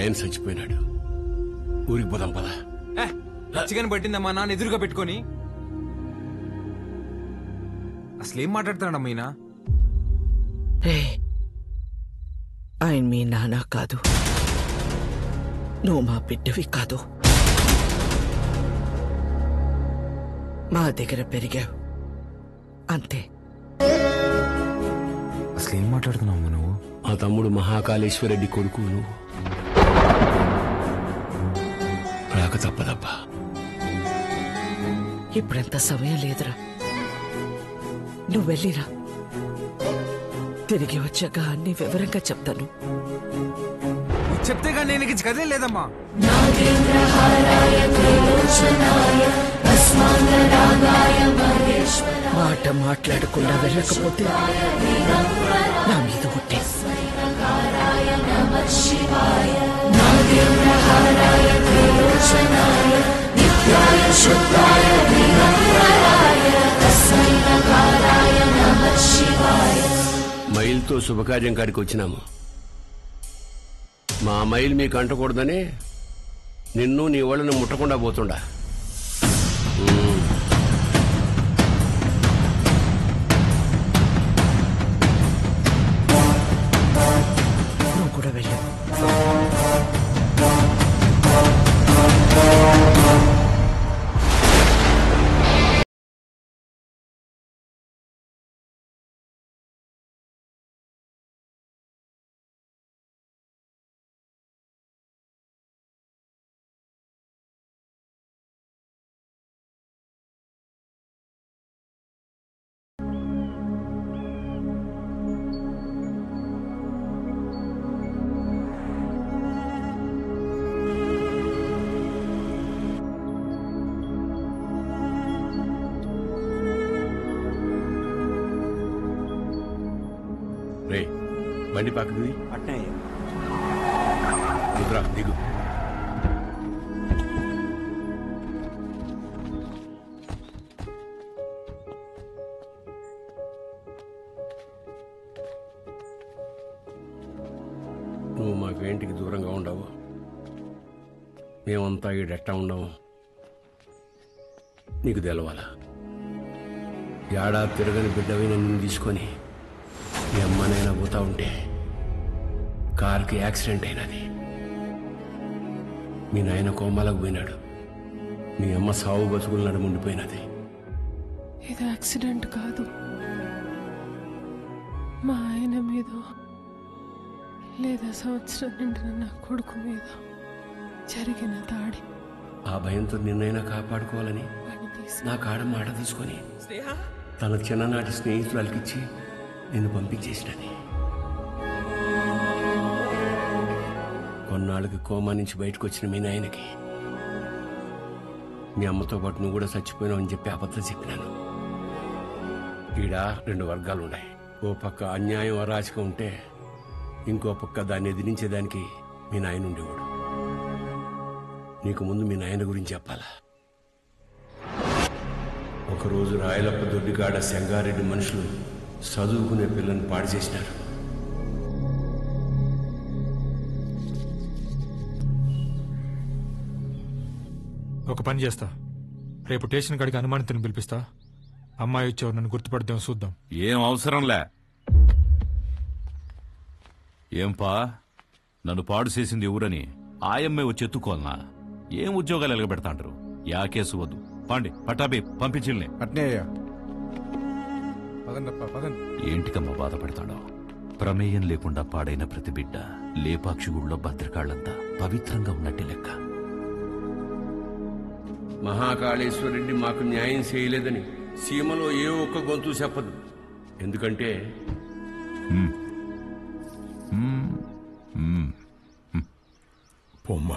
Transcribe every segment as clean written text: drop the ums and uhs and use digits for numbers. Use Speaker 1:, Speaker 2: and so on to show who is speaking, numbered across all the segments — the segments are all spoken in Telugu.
Speaker 1: నాయన చచ్చిపోయినాడు. ఊరికి పోదాం పదా.
Speaker 2: చికెన్ పట్టిందమ్మా నాన్న ఎదురుగా పెట్టుకొని. అసలేం మాట్లాడుతున్నాడమ్మా ఈయన?
Speaker 3: ఆయన మీ నాన్న కాదు, నువ్వు మా బిడ్డవి కాదు. మా దగ్గర పెరిగావు అంతే.
Speaker 2: అసలేం మాట్లాడుతున్నావు నువ్వు?
Speaker 1: మా తమ్ముడు మహాకాళేశ్వరరెడ్డి కొడుకు నువ్వు. రాక తప్పదబ్బా.
Speaker 3: ఇప్పుడంత సమయం లేదురా, నువ్వు వెళ్ళిరా. తిరిగి వచ్చాక అన్ని వివరంగా చెప్తాను.
Speaker 2: చెప్తే కానీ నేను కదే లేదమ్మా.
Speaker 3: మాట మాట్లాడకుండా వెళ్ళకపోతే నా మీద ఉంటే
Speaker 1: మైల్తో శుభకార్యం కాడికి వచ్చినాము. మా మైల్ మీకు అంటకూడదని నిన్ను నీ వాళ్ళని ముట్టకుండా పోతుండా.
Speaker 3: నువ్వు కూడా వెళ్ళు.
Speaker 1: రే బండి పక్కకు
Speaker 4: అట్నే
Speaker 1: దిగురా, దిగు. నువ్వు మాకు ఇంటికి దూరంగా ఉండవు, మేమంతా ఈడెట్టా ఉండవు. నీకు తెలవాలా? ఏడా తిరగని బిడ్డవైన నిన్ను తీసుకొని మీ అమ్మనైనా పోతా ఉంటే కారుకి యాక్సిడెంట్ అయినది. మీ నాయన కోమాలకు పోయినాడు. మీ అమ్మ సావు బతుకులు నడుముండిపోయినది.
Speaker 5: ఇది యాక్సిడెంట్ కాదు, మా ఆయన మీద లేదా సంవత్సరం నిండిన నా కొడుకు మీద జరిగిన దాడి.
Speaker 1: ఆ భయంతో నిన్నైనా కాపాడుకోవాలని నా కాడ మాట తీసుకొని తన చిన్ననాటి స్నేహితురాలకిచ్చి నిన్ను పంపించేసినది. కొన్నాళ్ళకి కోమా నుంచి బయటకు వచ్చిన మీ నాయనకి మీ అమ్మతో పాటు నువ్వు కూడా చచ్చిపోయినావు అని చెప్పి అబద్ధం చెప్పినాను. ఈడ రెండు వర్గాలు ఉన్నాయి. ఓ పక్క అన్యాయం అరాచకం ఉంటే ఇంకో పక్క దాన్ని ఎదిరించేదానికి మీ నాయన ఉండేవాడు. నీకు ముందు మీ నాయన గురించి చెప్పాలా? ఒకరోజు రాయలప్ప దొడ్డిగాడ సంగారెడ్డి మనుషులు చదువుకునే పిల్లని పాడు చేసినారు.
Speaker 6: ఒక పని చేస్తా, రేపు స్టేషన్ కాడికి అనుమానితుని పిలిపిస్తా. అమ్మాయి వచ్చేవారు నన్ను గుర్తుపడదాం, చూద్దాం.
Speaker 7: ఏం అవసరంలే. ఏంపా నన్ను పాడు చేసింది ఎవరని ఆయమ్మే వచ్చి ఎత్తుకోవాలనా? ఏం ఉద్యోగాలు ఎలగబెడతాంటారు? యా కేసు వద్దు, పాండి పటాబి పంపించిల్ని.
Speaker 6: అట్నే అయ్యా.
Speaker 7: ఏంటికమ్మా బాధపడతాడో? ప్రమేయం లేకుండా పాడైన ప్రతి బిడ్డ లేపాక్షి గుళ్ళో భద్రకాళ్లంతా పవిత్రంగా ఉన్నట్టు లెక్క.
Speaker 1: మహాకాళేశ్వరరెడ్డి మాకు న్యాయం చేయలేదని సీమలో ఏ ఒక్క గొంతు చెప్పదు. ఎందుకంటే పొమ్మ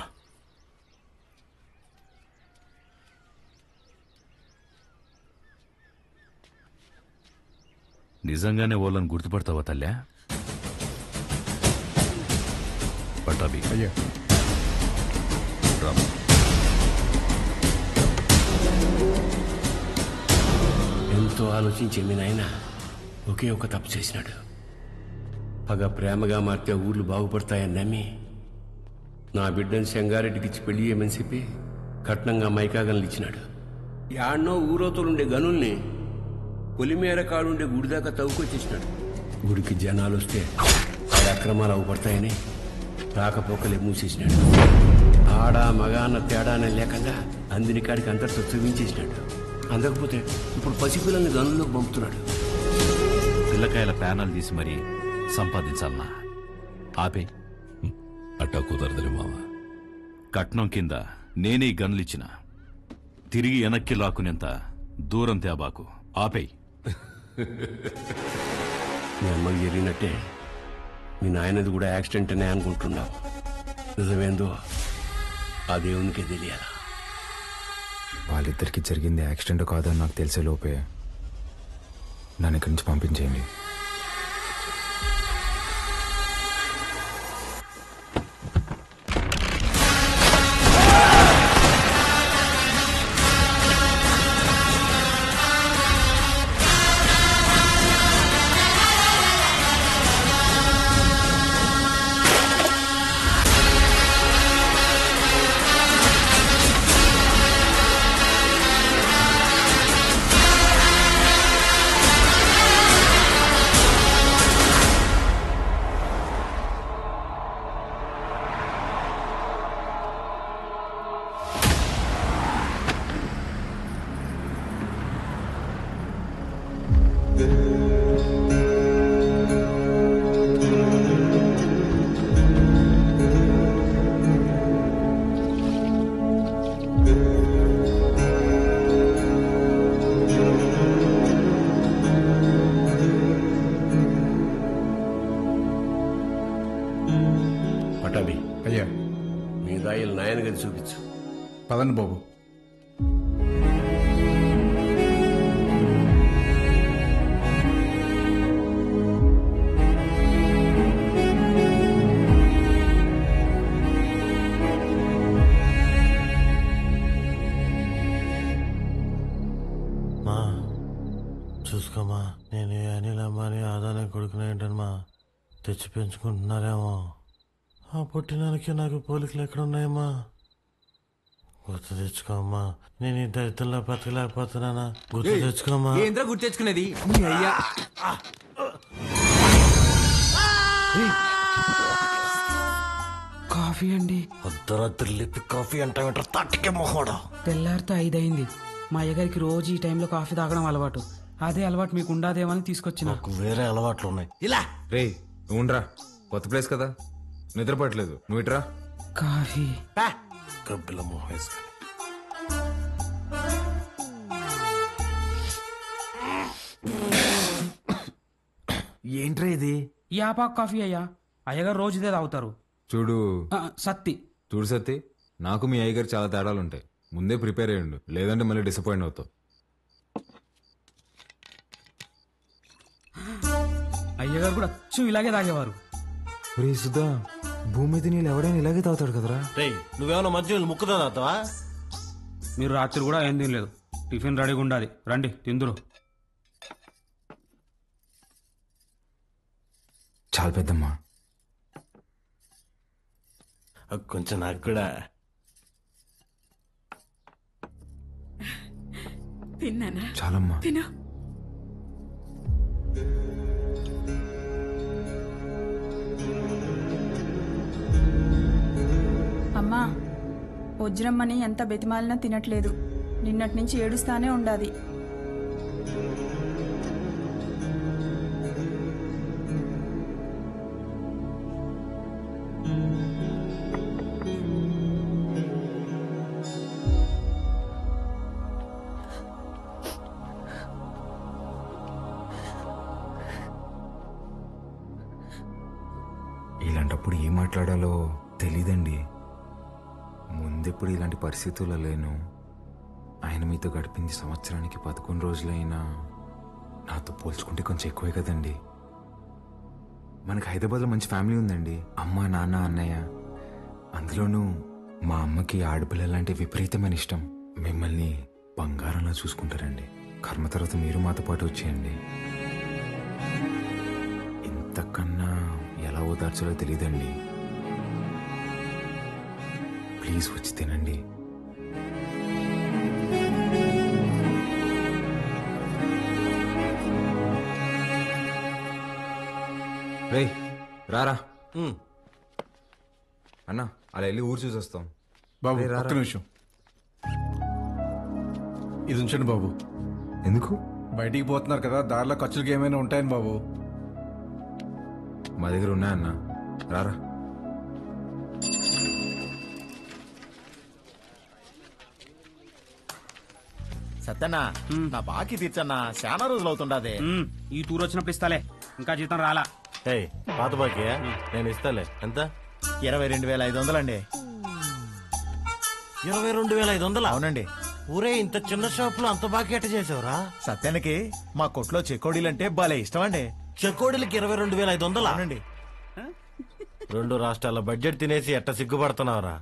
Speaker 7: నిజంగానే వాళ్ళని గుర్తుపడతావా తల్లా? పటాబి
Speaker 6: అయ్యా.
Speaker 7: రామ్.
Speaker 1: ఎంతో ఆలోచించే మీ నాయన ఒకే ఒక తప్పు చేసినాడు. పగ ప్రేమగా మార్తే ఊర్లు బాగుపడతాయని నమ్మి నా బిడ్డను శంగారెడ్డికి ఇచ్చి పెళ్లి చేయమని చెప్పి కట్నంగా మైకాగన్లు ఇచ్చినాడు. యాడ్నో ఊరోతలుండే గనుల్ని పొలిమేర కాడుండే గుడి దాకా తవ్వుకొచ్చేసినాడు. గుడికి జనాలు వస్తే ఆడ అక్రమాలు అవపడతాయని రాకపోకలే మూసేసినాడు. ఆడ మగ అన్న తేడానే లేకుండా అందిని కాడికి అంతటితో చూపించేసినాడు. అందకపోతే ఇప్పుడు పసిపిల్లల్ని గనుల్లోకి పంపుతున్నాడు.
Speaker 7: పిల్లకాయల ప్యానల్ తీసి మరీ సంపాదించాలన్నా ఆపే.
Speaker 4: అట్టా కుదరదులే మామ.
Speaker 7: కట్నం కింద నేనే గన్లిచ్చిన తిరిగి వెనక్కి లాక్కునేంత దూరం తేబాకు. ఆపేయ్.
Speaker 1: మీ అమ్మకి జరిగినట్టే మీ నాయనది కూడా యాక్సిడెంట్ అనే అనుకుంటున్నావు. నిజమేందో ఆ దేవునికే తెలియాలా.
Speaker 2: వాళ్ళిద్దరికి జరిగింది యాక్సిడెంట్ కాదని నాకు తెలిసే లోపే నన్ను ఇక్కడి నుంచి పంపించేయండి.
Speaker 1: పటాబి
Speaker 8: అయ్యా
Speaker 1: మీ దాయిలు నాయన గది చూపించు.
Speaker 8: పదండి బాబు.
Speaker 9: మా చూసుకోమా, నేను అనిల్ అమ్మని ఆదానే కొడుకునేంటమ్మా తెచ్చి పెంచుకుంటున్నారేమో. ఆ పుట్టినానికి నాకు పోలికలు ఎక్కడున్నాయమ్మా? గుర్తు తెచ్చుకోమ్మా. నేను ఈ దరిద్రంలో బతకలేకపోతున్నానా? గుర్తు తెచ్చుకోమ్మా.
Speaker 2: ఏంద్రా గుర్తు తెచ్చుకునేది? నీ అయ్యా
Speaker 3: కాఫీ అండి.
Speaker 9: అర్ధరాత్రి లేపి కాఫీ అంటావేంటారు? తట్టుకే మొహోడా.
Speaker 10: తెల్లారితో 5 అయింది. మా అయ్యగారికి రోజు ఈ టైంలో కాఫీ తాగడం అలవాటు. అదే అలవాటు మీకు ఉండాదేమని తీసుకొచ్చిన.
Speaker 9: నాకు వేరే అలవాట్లు ఉన్నాయి. ఇలా
Speaker 2: రే నువ్వురా, కొత్త ప్లేస్ కదా, నిద్రపడలేదు. నువ్వు ఇట్రా.
Speaker 10: కాఫీ
Speaker 9: గబ్బిల మొహం వేసుకొని.
Speaker 2: ఏంట్రా ఇది?
Speaker 10: యాపాక్ కాఫీ అయ్యా. అయ్యగారు రోజు ఇదే తాగుతారు.
Speaker 2: చూడు
Speaker 10: సత్తి.
Speaker 2: చూడు సత్తి, నాకు మీ అయ్యగారు చాలా తేడాలు ఉంటాయి. ముందే ప్రిపేర్ అయ్యండు, లేదంటే మళ్ళీ డిసప్పాయింట్ అవుతావు.
Speaker 10: అయ్యగారు కూడా అచ్చు ఇలాగే తాగేవారు.
Speaker 2: రే సుధా, భూమి మీద నీళ్ళు ఎవడైనా ఇలాగే తాగుతాడు కదరా.
Speaker 9: రేయ్, నువ్వేమన్నా మధ్య ముక్కుదా తాగుతావా?
Speaker 10: మీరు రాత్రి కూడా ఏం తినలేదు. టిఫిన్ రెడీగా ఉండాలి, రండి తిందురు.
Speaker 2: చాలా పెద్దమ్మా.
Speaker 9: కొంచెం నాకు కూడా.
Speaker 3: తిన్నానా?
Speaker 2: చాలమ్మా.
Speaker 3: తిను.
Speaker 11: అమ్మా, వజ్రమ్మని ఎంత బెతిమాలినా తినట్లేదు. నిన్నటి నుంచి ఏడుస్తానే ఉండాది.
Speaker 2: ఇలాంటప్పుడు ఏం మాట్లాడాలో తెలీదండి. ముందెప్పుడు ఇలాంటి పరిస్థితుల్లో లేను. ఆయన మీతో గడిపింది సంవత్సరానికి 11 రోజులైనా నాతో పోల్చుకుంటే కొంచెం ఎక్కువే కదండి. మనకు హైదరాబాద్లో మంచి ఫ్యామిలీ ఉందండి. అమ్మ, నాన్న, అన్నయ్య. అందులోనూ మా అమ్మకి ఆడపిల్లలంటే విపరీతమైన ఇష్టం. మిమ్మల్ని బంగారంలా చూసుకుంటారండి. కర్మ తర్వాత మీరు మాతో పాటు వచ్చేయండి. ఇంతకన్నా ఎలా ఓదార్చాలో తెలియదండి. ప్లీజ్ వచ్చి తినండి. రేయ్ రారా అన్నా, అలా వెళ్ళి ఊరు చూసి వస్తాం.
Speaker 8: బాబు
Speaker 2: రేయ్, రారా.
Speaker 8: ఒక్క నిమిషం ఇది ఉంచండి బాబు.
Speaker 2: ఎందుకు?
Speaker 8: బయటికి పోతున్నారు కదా, దారిలో ఖర్చులకి ఏమైనా ఉంటాయని బాబు.
Speaker 2: మా దగ్గర ఉన్నాయన్నా, రారా.
Speaker 9: సత్యన్నా నా బాకీ తీర్చన్నా, చాలా రోజులు అవుతుండదే.
Speaker 10: ఈ టూర్ వచ్చినప్పుడు ఇస్తాలే, ఇంకా జీతం రాలా.
Speaker 9: పాత బాకీ నేను ఇస్తాలే. ఎంత? 22,500 అండి. 22,500? అవునండి. ఊరే ఇంత చిన్న షాప్ లో అంత బాకీ ఎట్ట చేసావురా? సత్యానికి మా కొట్లో చెకోడీలంటే భలే ఇష్టం అండి. చెకోడీలకి 22,500? అవునండి. 2 రాష్ట్రాల బడ్జెట్ తినేసి ఎట్ట సిగ్గుపడుతున్నావురా?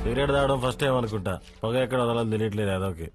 Speaker 9: సిగరెట్ తాగడం ఫస్ట్ టైం అనుకుంటా, పొగ ఎక్కడ వదలని తెలియట్లేదు అదొకే.